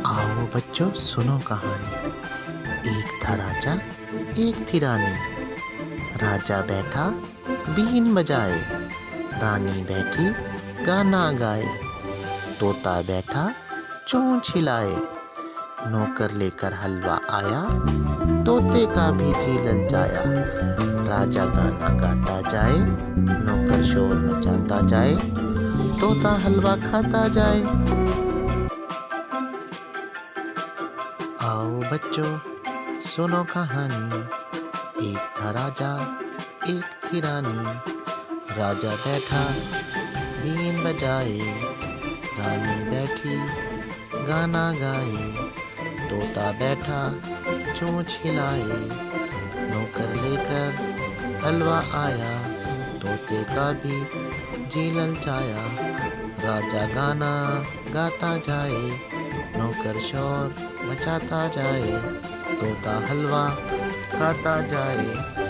आओ बच्चों सुनो कहानी। एक था राजा, एक थी रानी। राजा बैठा बीन बजाए, रानी बैठी गाना गाए। तोता बैठा चोंच हिलाए, नौकर लेकर हलवा आया। तोते का भी जी ललचाया। राजा गाना गाता जाए, नौकर शोर मचाता जाए। तोता हलवा खाता जाए। आओ बच्चों सुनो कहानी। एक था राजा, एक थी रानी। राजा बैठा बीन बजाए, रानी बैठी गाना गाए। तोता बैठा चोंच हिलाए, नौकर लेकर हलवा आया। तोते का भी जी ललचाया। राजा गाना गाता जाए, नौकर शोर मचाता जाए। तोता हलवा खाता जाए।